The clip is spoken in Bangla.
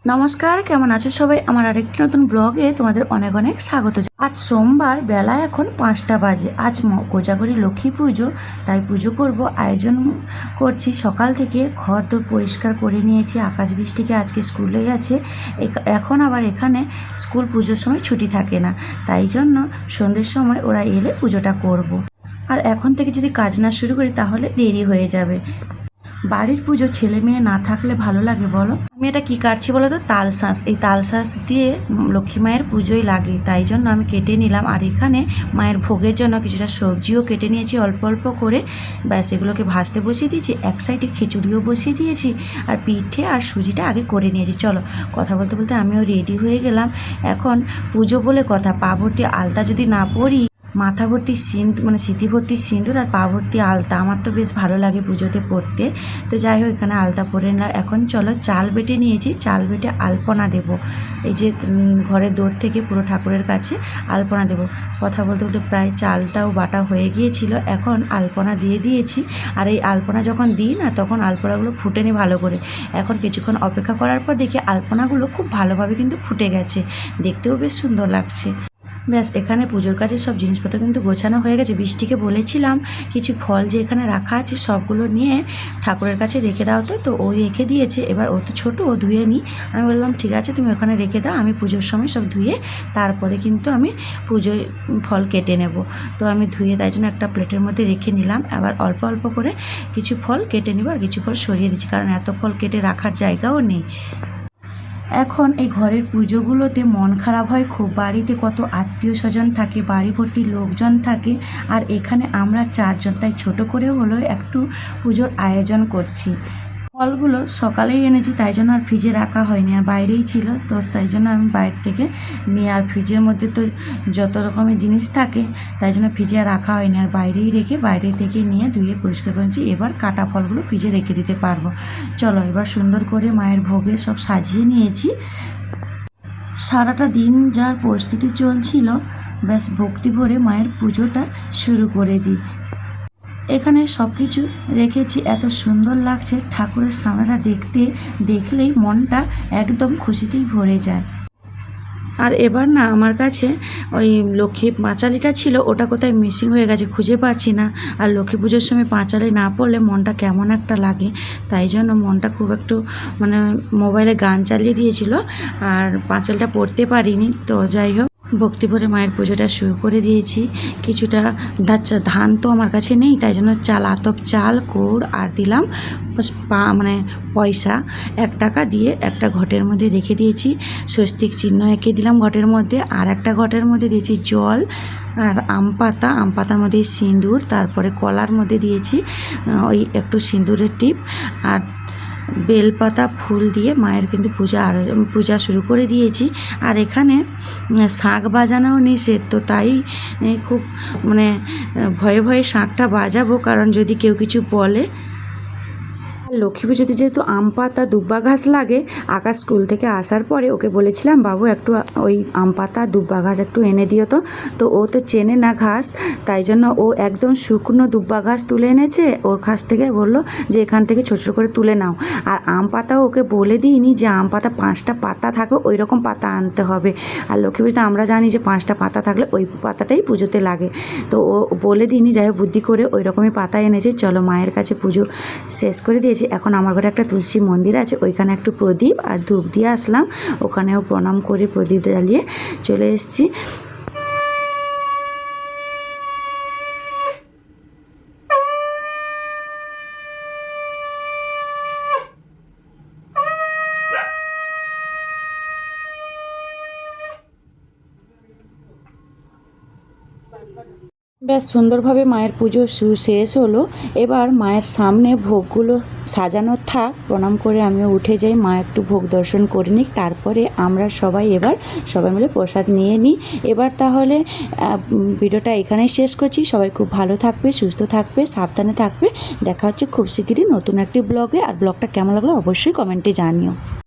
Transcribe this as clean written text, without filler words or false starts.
নমস্কার, কেমন আছো সবাই? আমার আরেকটি নতুন ব্লগে তোমাদের অনেক অনেক স্বাগত। আজ সোমবার, বেলা এখন 5টা বাজে। আজ কোজাগরী লক্ষ্মী পুজো, তাই পুজো করব আয়োজন করছি। সকাল থেকে ঘর দোর পরিষ্কার করে নিয়েছি। আকাশ বৃষ্টিকে আজকে স্কুলে গেছে। এখন আবার এখানে স্কুল পুজোর সময় ছুটি থাকে না, তাই জন্য সন্ধ্যের সময় ওরা এলে পুজোটা করব। আর এখন থেকে যদি কাজ না শুরু করি তাহলে দেরি হয়ে যাবে। বাড়ির পুজো ছেলে মেয়ে না থাকলে ভালো লাগে বলো? আমি এটা কি কাটছি বলো তো? তালশাঁস। এই তালশাঁস দিয়ে লক্ষ্মী মায়ের পুজোই লাগে, তাই জন্য আমি কেটে নিলাম। আর এখানে মায়ের ভোগের জন্য কিছুটা সবজিও কেটে নিয়েছি অল্প অল্প করে। ব্যাস, এগুলোকে ভাজতে বসিয়ে দিয়েছি। এক সাইডে খিচুড়িও বসিয়ে দিয়েছি, আর পিঠে আর সুজিটা আগে করে নিয়েছি। চলো, কথা বলতে বলতে আমিও রেডি হয়ে গেলাম। এখন পুজো বলে কথা, পা ভর্তি আলতা যদি না পরি, মাথা ভর্তি সিঁথি ভর্তি সিঁদুর আর পা ভর্তি আলতা, আমার তো বেশ ভালো লাগে পুজোতে পরতে। তো যাই হোক, এখানে আলতা পরে নিলাম। এখন চলো, চাল বেটে নিয়েছি, চাল বেটে আলপনা দেব। এই যে ঘরের দৌড় থেকে পুরো ঠাকুরের কাছে আলপনা দেব। কথা বলতে বলতে প্রায় চালটাও বাটা হয়ে গিয়েছিল। এখন আলপনা দিয়ে দিয়েছি। আর এই আলপনা যখন দিই না, তখন আলপনাগুলো ফুটে নি ভালো করে। এখন কিছুক্ষণ অপেক্ষা করার পর দেখি আলপনাগুলো খুব ভালোভাবে কিন্তু ফুটে গেছে, দেখতেও বেশ সুন্দর লাগছে। ব্যাস, এখানে পুজোর কাছে সব জিনিসপত্র কিন্তু গোছানো হয়ে গেছে। বৃষ্টিকে বলেছিলাম কিছু ফল যে এখানে রাখা আছে সবগুলো নিয়ে ঠাকুরের কাছে রেখে দাও। তো ও রেখে দিয়েছে। এবার ও তো ছোটো, ও ধুয়ে নিই। আমি বললাম ঠিক আছে, তুমি ওখানে রেখে দাও, আমি পুজোর সময় সব ধুয়ে তারপরে কিন্তু আমি পুজোয় ফল কেটে নেব। তো আমি ধুয়ে তাই জন্য একটা প্লেটের মধ্যে রেখে নিলাম। আবার অল্প অল্প করে কিছু ফল কেটে নিব, আর কিছু ফল সরিয়ে দিচ্ছি, কারণ এত ফল কেটে রাখার জায়গাও নেই। এখন এই ঘরের পুজোগুলোতে মন খারাপ হয় খুব। বাড়িতে কত আত্মীয় স্বজন থাকে, বাড়ি ভর্তি লোকজন থাকে, আর এখানে আমরা 4জন, তাই ছোট করে হলেও একটু পুজোর আয়োজন করছি। ফলগুলো সকালেই এনেছি, তাই জন্য আর ফ্রিজে রাখা হয়নি, আর বাইরেই ছিল। তো তাই জন্য আমি বাইরে থেকে নিয়ে, আর ফ্রিজের মধ্যে তো যত রকমের জিনিস থাকে, তাই জন্য ফ্রিজে আর রাখা হয়নি, আর বাইরেই রেখে বাইরে থেকে নিয়ে ধুয়ে পরিষ্কার করেছি। এবার কাটা ফলগুলো ফ্রিজে রেখে দিতে পারবো। চলো, এবার সুন্দর করে মায়ের ভোগে সব সাজিয়ে নিয়েছি। সারাটা দিন যার পরিস্থিতি চলছিল, ব্যাস ভক্তি ভরে মায়ের পুজোটা শুরু করে দিই। এখানে সব কিছু রেখেছি, এত সুন্দর লাগছে। ঠাকুরের সামনেটা দেখলেই মনটা একদম খুশিতেই ভরে যায়। আর এবার না, আমার কাছে ওই লক্ষ্মী পাঁচালিটা ছিল, ওটা কোথায় মিসিং হয়ে গেছে, খুঁজে পাচ্ছি না। আর লক্ষ্মী পুজোর সময় পাঁচালি না পড়লে মনটা কেমন একটা লাগে, তাই জন্য মনটা খুব একটু মোবাইলে গান চালিয়ে দিয়েছিল, আর পাঁচালিটা পড়তে পারিনি। তো যাই হোক, ভক্তি ভরে মায়ের পুজোটা শুরু করে দিয়েছি। কিছুটা ধান তো আমার কাছে নেই, তাই জন্য আতপ চাল, গুড় আর দিলাম পয়সা 1 টাকা দিয়ে একটা ঘটের মধ্যে রেখে দিয়েছি। স্বস্তিক চিহ্ন এঁকে দিলাম ঘটের মধ্যে। আর একটা ঘটের মধ্যে দিয়েছি জল আর আম পাতার মধ্যে সিঁদুর, তারপরে কলার মধ্যে দিয়েছি ওই একটু সিঁদুরের টিপ, আর বেলপাতা ফুল দিয়ে মায়ের কিন্তু পূজা শুরু করে দিয়েছি। আর এখানে শাঁখ বাজানোও নিষেধ, তো তাই খুব ভয়ে ভয়ে শাঁখটা বাজাবো, কারণ যদি কেউ কিছু বলে। লক্ষ্মী পুজোতে যেহেতু আম পাতা দুব্বা ঘাস লাগে, আকাশ স্কুল থেকে আসার পরে ওকে বলেছিলাম, বাবু একটু ওই আম পাতা দুব্বা ঘাস একটু এনে দিও। তো ও তো চেনে না ঘাস, তাই জন্য ও একদম শুকনো দুব্বা ঘাস তুলে এনেছে। ওর কাছ থেকে বললো যে এখান থেকে ছোটো ছোটো করে তুলে নাও। আর আম পাতাও ওকে বলে দিইনি যে আম পাতা 5টা পাতা থাকবে ওই রকম পাতা আনতে হবে। আর লক্ষ্মী পুজোতে আমরা জানি যে 5টা পাতা থাকলে ওই পাতাটাই পুজোতে লাগে। তো ও বলে দিইনি, যাই হোক বুদ্ধি করে ওই রকমই পাতা এনেছে। চলো, মায়ের কাছে পুজো শেষ করে দিয়েছি। এখন আমার ঘরে একটা তুলসী মন্দির আছে, ওইখানে একটু প্রদীপ আর ধূপ দিয়ে আসলাম। ওখানেও প্রণাম করে প্রদীপ জ্বালিয়ে চলে এসেছি। বেশ সুন্দরভাবে মায়ের পুজো শেষ হলো। এবার মায়ের সামনে ভোগগুলো সাজানো থাক। প্রণাম করে আমিও উঠে যাই, মা একটু ভোগ দর্শন করে নিক, তারপরে আমরা সবাই মিলে প্রসাদ নিয়ে নিই। এবার তাহলে ভিডিওটা এখানেই শেষ করছি। সবাই খুব ভালো থাকবে, সুস্থ থাকবে, সাবধানে থাকবে। দেখা হচ্ছে খুব শিগগিরই নতুন একটি ব্লগে। আর ব্লগটা কেমন লাগলো অবশ্যই কমেন্টে জানিও।